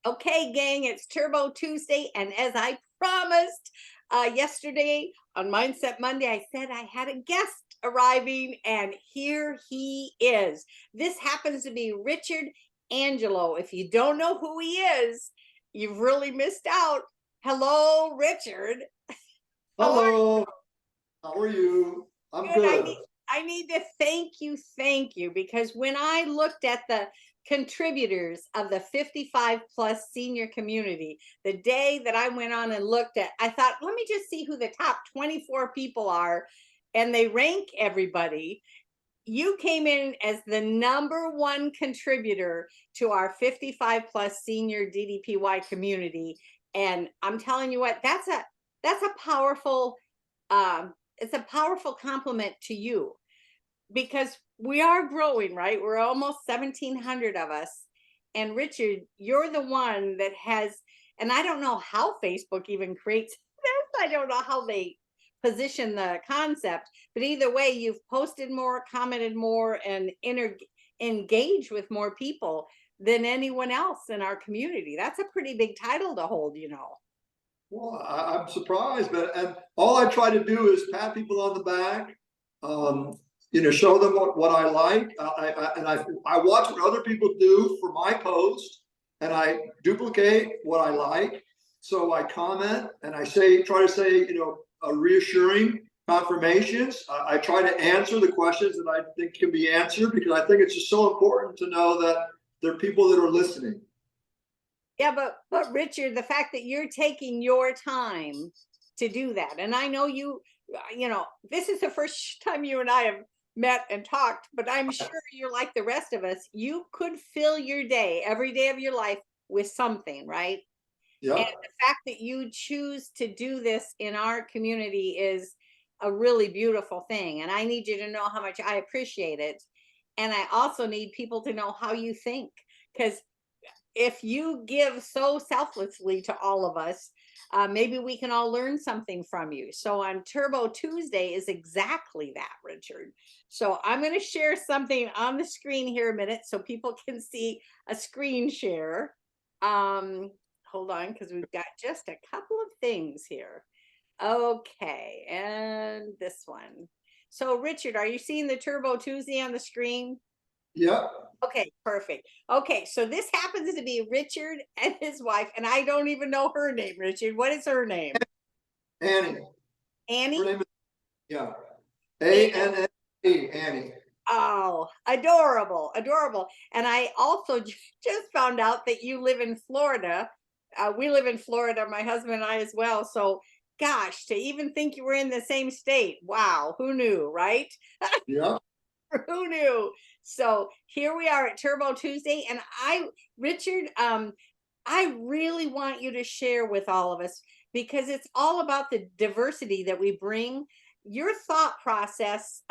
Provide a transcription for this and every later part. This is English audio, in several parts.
Okay, gang, it's Turbo Tuesday. And as I promised yesterday on Mindset Monday, I said I had a guest arriving, and here he is. This happens to be Richard Angelo. If you don't know who he is, you've really missed out. Hello, Richard. How are Hello, how are you? I'm you? Good. good. I need to thank you, because when I looked at the contributors of the 55 plus senior community, the day that I went on and looked at, I thought, let me just see who the top 24 people are. And they rank everybody. You came in as the number one contributor to our 55 plus senior DDPY community. And I'm telling you what, that's a powerful it's a powerful compliment to you, because we are growing, right? We're almost 1,700 of us. And Richard, you're the one that has, and I don't know how Facebook even creates this. I don't know how they position the concept, but either way, you've posted more, commented more, and engaged with more people than anyone else in our community. That's a pretty big title to hold. Well, I'm surprised, but and all I try to do is pat people on the back, show them what I like. I watch what other people do for my post, and I duplicate what I like. So I comment and try to say, reassuring confirmations. I try to answer the questions that I think can be answered, because I think it's just so important to know that there are people that are listening. Yeah, but Richard, the fact that you're taking your time to do that, and I know this is the first time you and I have met and talked, but I'm sure you're like the rest of us. You could fill your day, every day of your life, with something, right? Yeah. And the fact that you choose to do this in our community is a really beautiful thing. And I need you to know how much I appreciate it. And I also need people to know how you think, because if you give so selflessly to all of us, maybe we can all learn something from you. So on Turbo Tuesday is exactly that, Richard. So I'm going to share something on the screen here a minute so people can see a screen share. Hold on, because we've got just a couple of things here. Okay, and this one. So Richard, are you seeing the Turbo Tuesday on the screen? Yeah. Okay, perfect. Okay, so this happens to be Richard and his wife, and I don't even know her name, Richard. What is her name? Annie. Her Annie? name is, yeah. And, Annie. Annie. oh, adorable, adorable. And I also just found out that you live in Florida. We live in Florida, my husband and I as well. So, gosh, to even think you were in the same state. Wow, who knew, right? Yeah. Who knew? So here we are at Turbo Tuesday, and Richard, I really want you to share with all of us, because it's all about the diversity that we bring. Your thought process,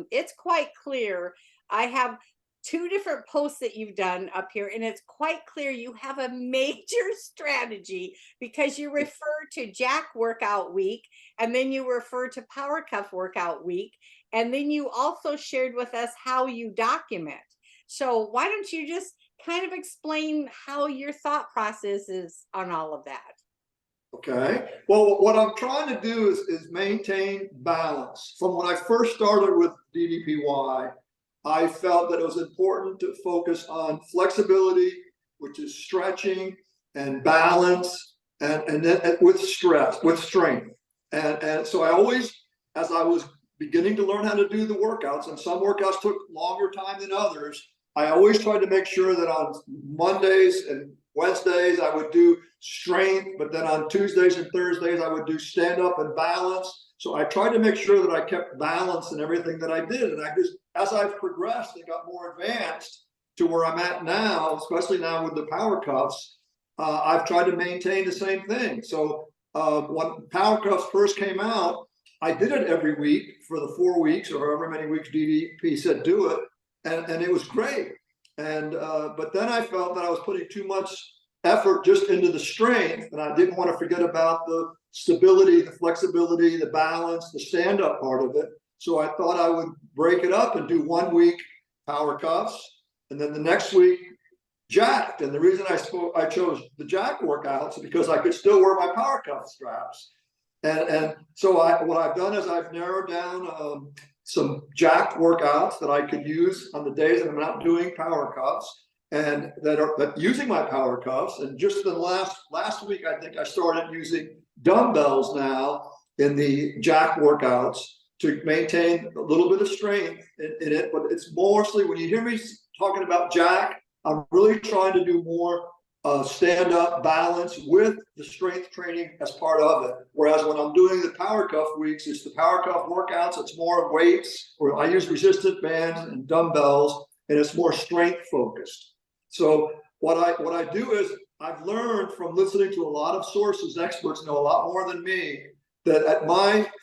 it's quite clear. I have two different posts that you've done up here, and it's quite clear you have a major strategy, because you refer to Jack Workout Week, and then you refer to Power Cuff Workout Week, and then you also shared with us how you document. So why don't you just kind of explain how your thought process is on all of that? Okay. Well, what I'm trying to do is maintain balance. From when I first started with DDPY, I felt that it was important to focus on flexibility, which is stretching, and balance, and then with strength. And so I always, as I was beginning to learn how to do the workouts, and some workouts took longer time than others, I always tried to make sure that on Mondays and Wednesdays I would do strength, but then on Tuesdays and Thursdays I would do stand up and balance. So I tried to make sure that I kept balance in everything that I did. And I just, as I've progressed and got more advanced to where I'm at now, especially now with the power cuffs, I've tried to maintain the same thing. So when power cuffs first came out, I did it every week for the 4 weeks or however many weeks DDP said do it, and it was great. And but then I felt that I was putting too much effort just into the strength, and I didn't want to forget about the stability, the flexibility, the balance, the stand-up part of it. So I thought I would break it up and do 1 week power cuffs, and then the next week jacked. And the reason I chose the jack workouts is because I could still wear my power cuff straps. And so what I've done is I've narrowed down some jack workouts that I could use on the days that I'm not doing power cuffs, and that using my power cuffs. And just the last week, I think I started using dumbbells now in the jack workouts to maintain a little bit of strength in it. But it's mostly, when you hear me talking about jack, I'm really trying to do more stand-up balance with the strength training as part of it. Whereas when I'm doing the power cuff weeks, it's the power cuff workouts, it's more weights, or I use resistant bands and dumbbells, and it's more strength focused. So what I do is I've learned from listening to a lot of sources, experts know a lot more than me, that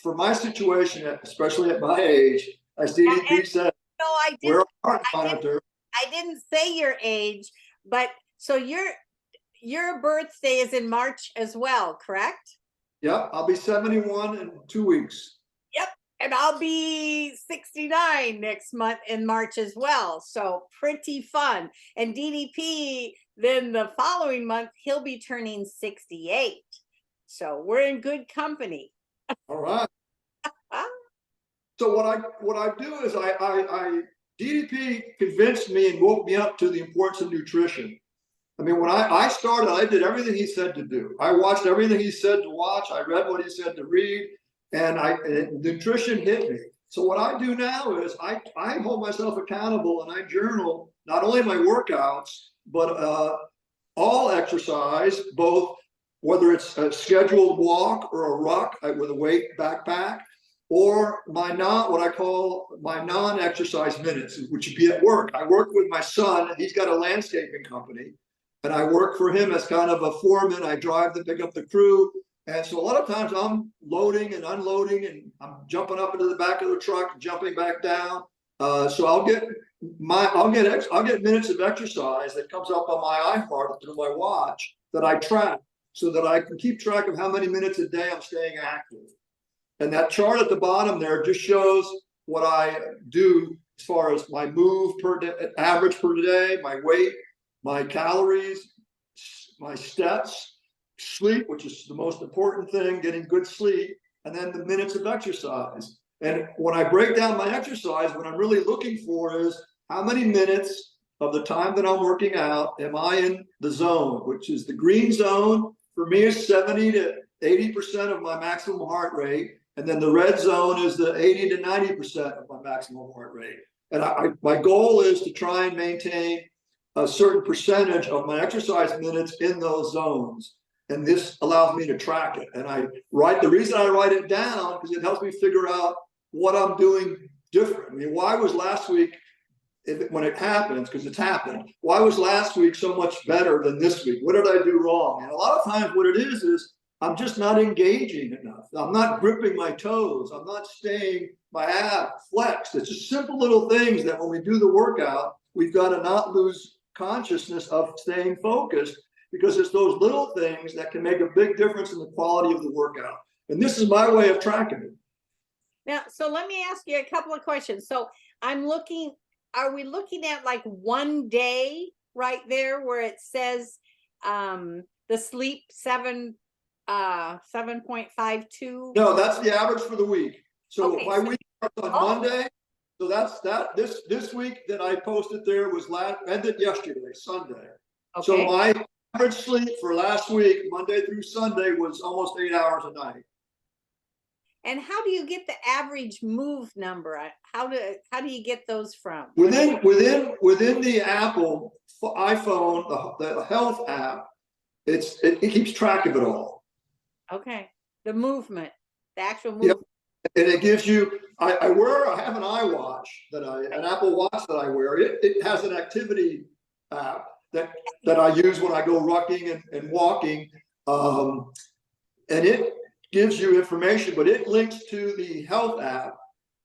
for my situation, especially at my age, as DDP said, no, wear a heart monitor. I didn't say your age, but so your birthday is in March as well, correct? Yep, I'll be 71 in 2 weeks. Yep, and I'll be 69 next month in March as well. So pretty fun. And DDP, then the following month, he'll be turning 68. So we're in good company. All right. So what I do is DDP convinced me and woke me up to the importance of nutrition. I mean, when I started, I did everything he said to do. I watched everything he said to watch. I read what he said to read, and nutrition hit me. So what I do now is I hold myself accountable, and I journal not only my workouts, but all exercise, both whether it's a scheduled walk or a ruck with a weight backpack, or what I call my non-exercise minutes, which would be at work. I work with my son, and he's got a landscaping company, and I work for him as kind of a foreman. I drive to pick up the crew. And so a lot of times I'm loading and unloading, and I'm jumping up into the back of the truck, jumping back down. So I'll get minutes of exercise that comes up on my iHeart through my watch that I track, so that I can keep track of how many minutes a day I'm staying active. And that chart at the bottom there just shows what I do as far as my move per day, average per day, my weight, my calories, my steps, sleep, which is the most important thing, getting good sleep, and then the minutes of exercise. And when I break down my exercise, what I'm really looking for is how many minutes of the time that I'm working out am I in the zone, which is the green zone. For me, is 70 to 80% of my maximum heart rate. And then the red zone is the 80 to 90% of my maximum heart rate. And my goal is to try and maintain a certain percentage of my exercise minutes in those zones. And this allows me to track it. And the reason I write it down, because it helps me figure out what I'm doing different. I mean, why was last week, when it happens, because it's happened, why was last week so much better than this week? What did I do wrong? And a lot of times what it is I'm just not engaging enough. I'm not gripping my toes. I'm not staying my ab flexed. It's just simple little things that when we do the workout, we've got to not lose consciousness of staying focused, because it's those little things that can make a big difference in the quality of the workout. And this is my way of tracking it. Now, so let me ask you a couple of questions. So are we looking at like one day right there where it says the sleep 7.52? No, that's the average for the week. So okay, my week starts on Monday. So that's that. This week that I posted there was ended yesterday, Sunday. Okay. So my average sleep for last week, Monday through Sunday, was almost 8 hours a night. And how do you get the average move number? How do you get those from? Within the Apple iPhone, the health app, it keeps track of it all. Okay, the movement, the actual movement. Yep. And it gives you. I have an iWatch an Apple Watch that I wear. It has an activity app that I use when I go rucking and walking, and it gives you information, but it links to the health app,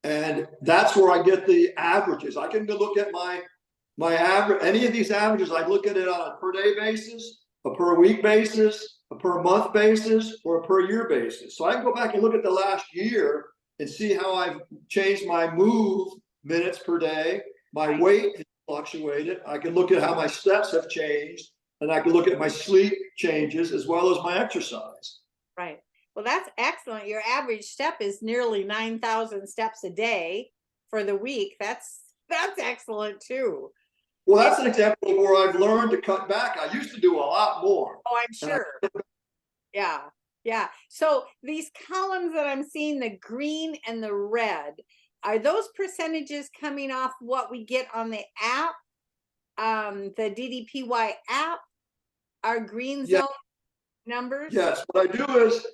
and that's where I get the averages. I can go look at my average, any of these averages. I look at it on a per day basis, a per week basis, a per month basis, or a per year basis. So I can go back and look at the last year and see how I've changed my move minutes per day, my weight has fluctuated. I can look at how my steps have changed, and I can look at my sleep changes as well as my exercise. Right. Well, that's excellent. Your average step is nearly 9,000 steps a day for the week. That's excellent too. Well, that's an example of where I've learned to cut back. I used to do a lot more. Oh, I'm sure. Yeah. Yeah. So these columns that I'm seeing, the green and the red, are those percentages coming off what we get on the app? The DDPY app, our green Yeah. zone numbers? Yes, what I do is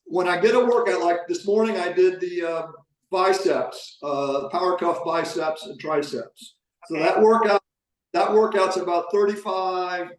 when I get a workout, like this morning, I did the biceps, power cuff biceps and triceps. So Okay. that workout's about 35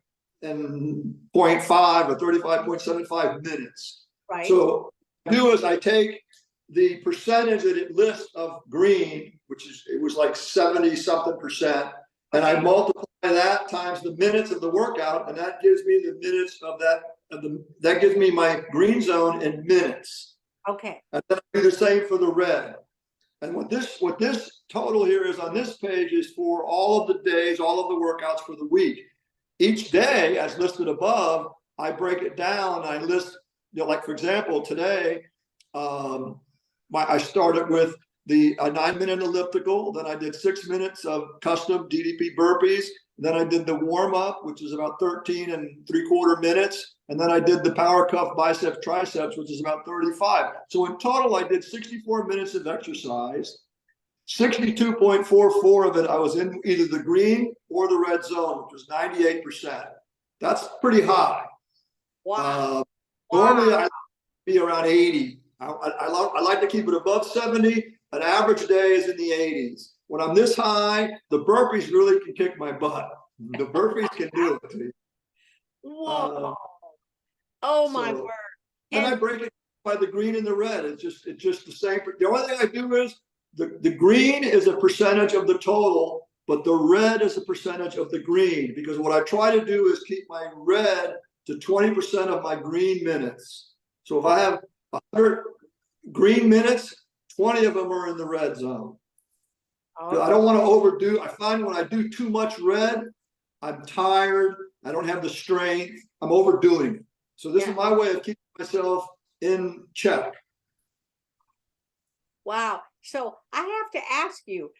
and 0.5 or 35.75 minutes. Right. So what I do is I take the percentage that it lists of green, it was like 70 something percent, and I multiply that times the minutes of the workout, and that gives me the minutes of that gives me my green zone in minutes. Okay. And then I do the same for the red. And what this total here is on this page is for all of the days, all of the workouts for the week. Each day, as listed above, I break it down. I list, like for example, today, I started with a 9-minute elliptical. Then I did 6 minutes of custom DDP burpees. Then I did the warm up, which is about 13 3/4 minutes. And then I did the power cuff biceps triceps, which is about 35. So in total, I did 64 minutes of exercise. 62.44 of it, I was in either the green or the red zone, which was 98%. That's pretty high. Wow. Normally, I'd be around 80. I like to keep it above 70. An average day is in the 80s. When I'm this high, the burpees really can kick my butt. The burpees can do it. Whoa. Oh my word. And I break it by the green and the red. It's just the same. The only thing I do is the green is a percentage of the total, but the red is a percentage of the green, because what I try to do is keep my red to 20% of my green minutes. So if I have 100 green minutes, 20 of them are in the red zone. Okay. I don't want to overdo. I find when I do too much red, I'm tired. I don't have the strength. I'm overdoing it. So this is my way of keeping myself in check. Wow. So I have to ask you,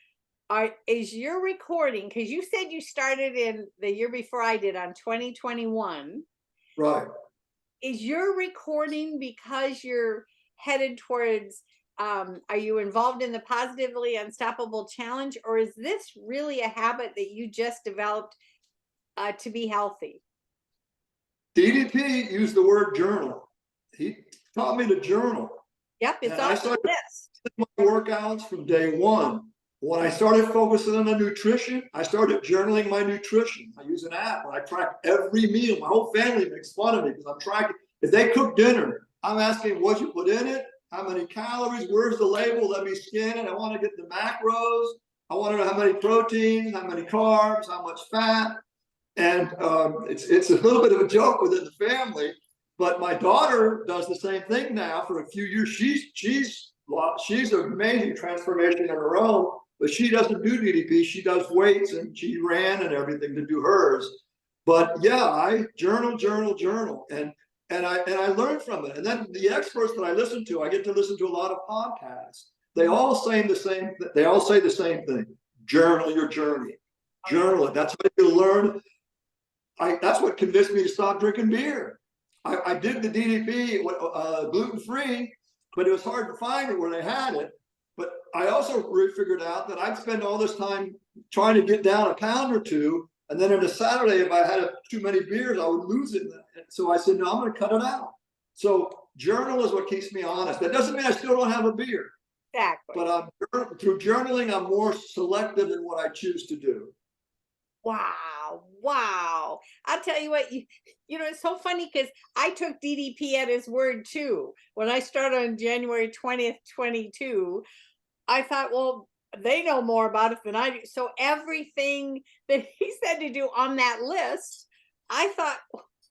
is your recording, because you said you started in the year before I did on 2021. Right. Is your recording because you're headed towards, are you involved in the Positively Unstoppable Challenge, or is this really a habit that you just developed to be healthy? DDP used the word journal. He taught me to journal. Yep, it's on the list. My workouts from day one. When I started focusing on the nutrition, I started journaling my nutrition. I use an app where I track every meal. My whole family makes fun of me because I'm tracking. If they cook dinner, I'm asking what you put in it, how many calories, where's the label, let me scan it. I want to get the macros. I want to know how many proteins, how many carbs, how much fat. And it's a little bit of a joke within the family. But my daughter does the same thing now for a few years. She's an amazing transformation in her own, but she doesn't do DDP. She does weights, and she ran and everything to do hers. But yeah, I journal, and I learn from it. And then the experts that I listen to, I get to listen to a lot of podcasts. They all say the same. They all say the same thing: journal your journey, journal it. That's how you learn. That's what convinced me to stop drinking beer. I did the DDP gluten-free, but it was hard to find it where they had it. But I also figured out that I'd spend all this time trying to get down a pound or two, and then on a Saturday, if I had too many beers, I would lose it. So I said, no, I'm going to cut it out. So journal is what keeps me honest. That doesn't mean I still don't have a beer. Exactly. But through journaling, I'm more selective in what I choose to do. Wow. I'll tell you what, you know, it's so funny because I took DDP at his word too. When I started on January 20th, 22, I thought, well, they know more about it than I do. So everything that he said to do on that list, I thought,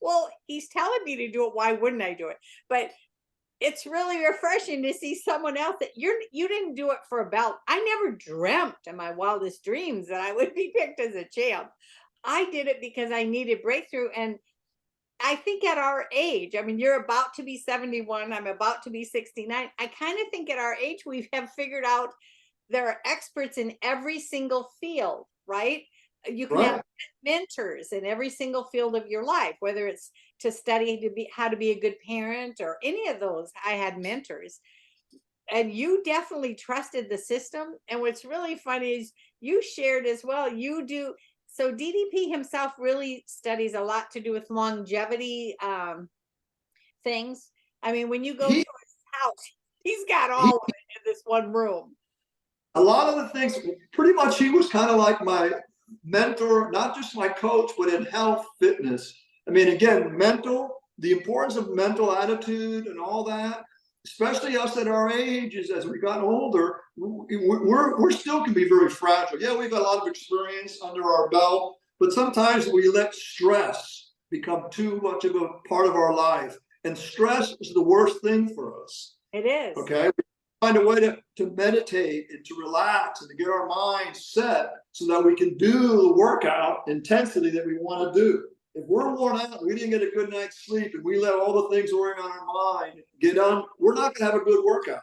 well, he's telling me to do it. Why wouldn't I do it? But it's really refreshing to see someone else that you didn't do it for a belt. I never dreamt in my wildest dreams that I would be picked as a champ. I did it because I needed breakthrough. And I think at our age, I mean, you're about to be 71, I'm about to be 69. I kind of think at our age, we have figured out there are experts in every single field, right? You can have Right. mentors in every single field of your life, whether it's to study to be how to be a good parent or any of those. I had mentors, and you definitely trusted the system. And what's really funny is you shared as well. You do so. DDP himself really studies a lot to do with longevity things. I mean, when you go to He, his house, he's got he all of it in this one room. a lot of the things, pretty much he was kind of like my mentor, not just my coach, but in health, fitness. I mean, again, the importance of mental attitude and all that, especially us at our ages, as we got older, we're still can be very fragile. Yeah, we've got a lot of experience under our belt, but sometimes we let stress become too much of a part of our life. And stress is the worst thing for us. It is. Okay. Find a way to meditate and to relax and to get our minds set so that we can do the workout intensity that we want to do. If we're worn out, we didn't get a good night's sleep, and we let all the things worrying on our mind get on, we're not going to have a good workout.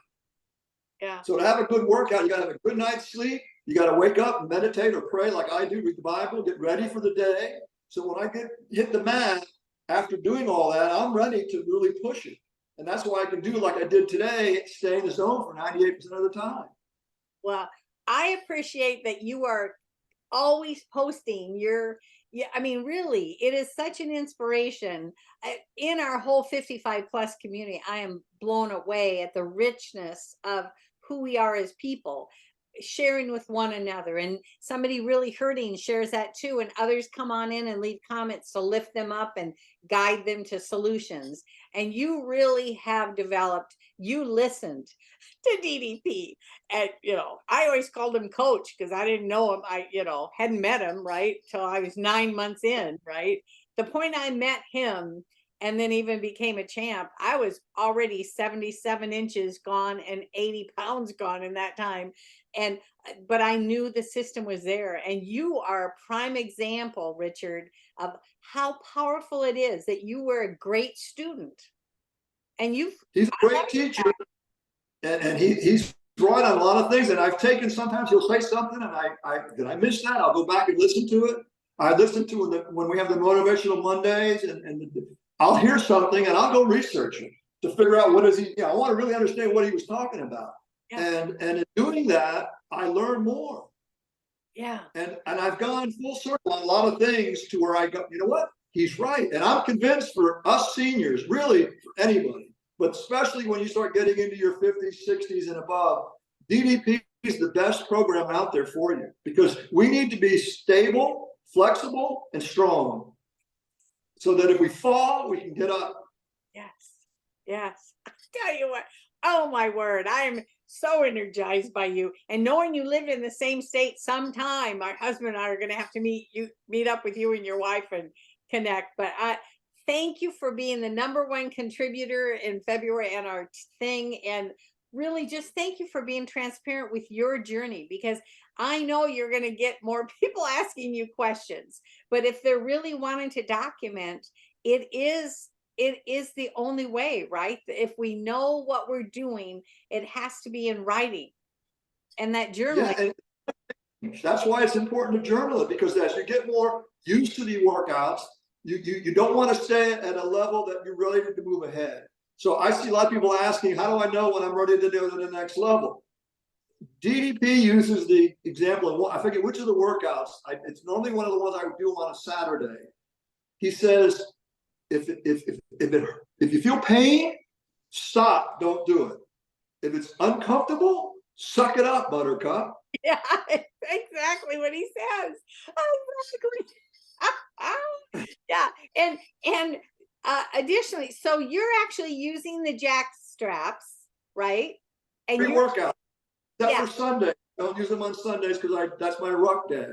Yeah. So to have a good workout, you got to have a good night's sleep. You got to wake up and meditate or pray like I do, read the Bible, get ready for the day. So when I hit the mat after doing all that, I'm ready to really push it. And that's why I can do like I did today, stay in the zone for 98% of the time. Well, I appreciate that you are always posting your, yeah, I mean, really, it is such an inspiration. In our whole 55 plus community, I am blown away at the richness of who we are as people, sharing with one another. And somebody really hurting shares that too, and others come on in and leave comments to lift them up and guide them to solutions. And you really have developed, you listened to DDP. And I always called him coach because I didn't know him. I hadn't met him, right, till I was 9 months in, right. The point I met him and then even became a champ, I was already 77 inches gone and 80 pounds gone in that time. And but I knew the system was there. And you are a prime example, Richard, of how powerful it is that you were a great student. And He's a I great love teacher, and he's right on a lot of things. And I've taken, sometimes he'll say something and I miss that. I'll go back and listen to it. I listen to when we have the motivational Mondays, and I'll hear something and I'll go research it to figure out what is he. I want to really understand what he was talking about. Yeah. And in doing that, I learn more. Yeah. And I've gone full circle on a lot of things to where I go, you know what? He's right. And I'm convinced for us seniors, really for anybody, but especially when you start getting into your 50s, 60s and above, DDP is the best program out there for you, because we need to be stable, flexible, and strong so that if we fall, we can get up. Yes. Yes. I tell you what, oh my word, I'm so energized by you. And knowing you live in the same state sometime, my husband and I are going to have to meet up with you and your wife and connect. But I thank you for being the #1 contributor in February and our thing. And really just thank you for being transparent with your journey, because I know you're going to get more people asking you questions. But if they're really wanting to document, it is the only way, right? If we know what we're doing, it has to be in writing. And that journaling. Yeah, and that's why it's important to journal it, because as you get more used to the workouts, you don't want to stay at a level that you're ready to move ahead. So I see a lot of people asking, how do I know when I'm ready to go to the next level? DDP uses the example of, I forget which of the workouts, it's normally one of the ones I do on a Saturday. He says, if you feel pain, stop, don't do it. If it's uncomfortable, suck it up, buttercup. Yeah, exactly what he says. Exactly. Yeah, and additionally, so you're actually using the jack straps, right? And you're Pre-workout, except yeah, for Sunday. Don't use them on Sundays because that's my ruck day.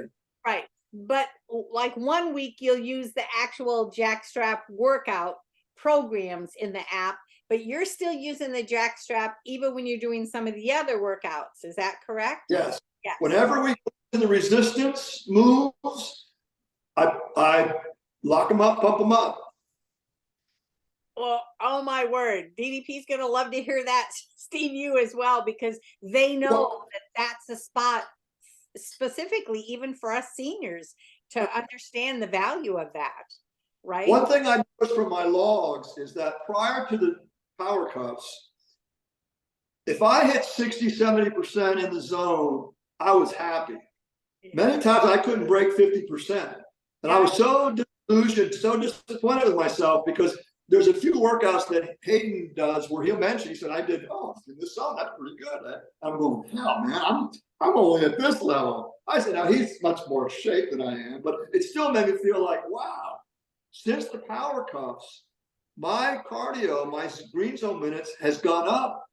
right. But like 1 week you'll use the actual jack strap workout programs in the app, but you're still using the jack strap even when you're doing some of the other workouts. Is that correct? Yes. Yes. Whenever we go to the resistance moves, I lock them up, pump them up. Well, oh my word, DDP is going to love to hear that, Steve, you as well, because they know that that's a spot specifically even for us seniors to understand the value of that, right? One thing I noticed from my logs is that prior to the power cuffs, if I hit 60, 70% in the zone, I was happy. Many times I couldn't break 50%. And I was so disillusioned, so disappointed with myself because there's a few workouts that Hayden does where he'll mention, he said, I did, in this zone, that's pretty good. I'm going, hell, man, I'm only at this level. I said, now he's much more shape than I am, but it still made me feel like, wow, since the power cuffs, my cardio, my green zone minutes has gone up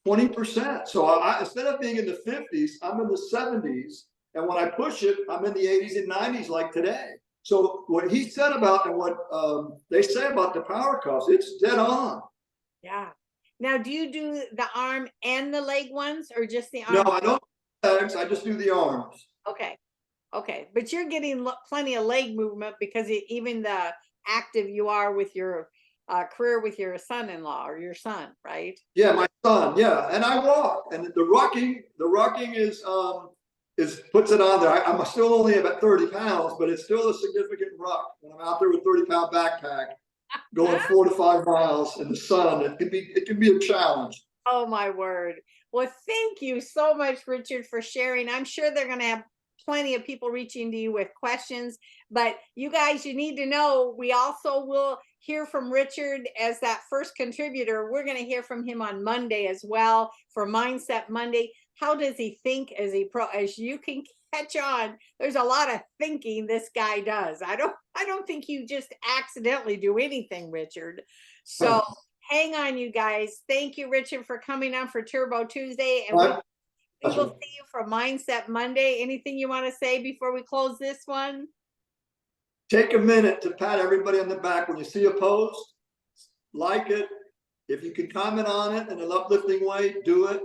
20%. So I instead of being in the 50s, I'm in the 70s. And when I push it, I'm in the 80s and 90s like today. So what he said about and what they say about the power cuffs, it's dead on. Yeah. Now, do you do the arm and the leg ones or just the arm? No, I don't do legs. I just do the arms. Okay. Okay. But you're getting plenty of leg movement because even the active you are with your career with your son-in-law or your son, right? Yeah, my son. Yeah, and I walk, and the rucking is puts it on there. I'm still only about 30 pounds, but it's still a significant ruck when I'm out there with 30-pound backpack going 4 to 5 miles in the sun. It can be a challenge. Oh my word. Well, thank you so much, Richard, for sharing. I'm sure they're going to have plenty of people reaching to you with questions, but you guys, you need to know, we also will hear from Richard as that first contributor. We're going to hear from him on Monday as well for Mindset Monday. How does he think as you can catch on? There's a lot of thinking this guy does. I don't think you just accidentally do anything, Richard. So hang on, you guys. Thank you, Richard, for coming on for Turbo Tuesday. And we will see you for Mindset Monday. Anything you want to say before we close this one? Take a minute to pat everybody on the back when you see a post, like it. If you can comment on it in an uplifting way, do it.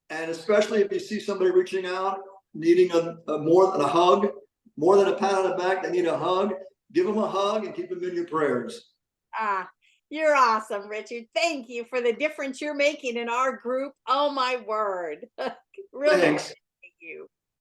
And especially if you see somebody reaching out, needing a more than a hug, more than a pat on the back, they need a hug. Give them a hug and keep them in your prayers. You're awesome, Richard. Thank you for the difference you're making in our group. Oh my word. Really, Thanks. thank you.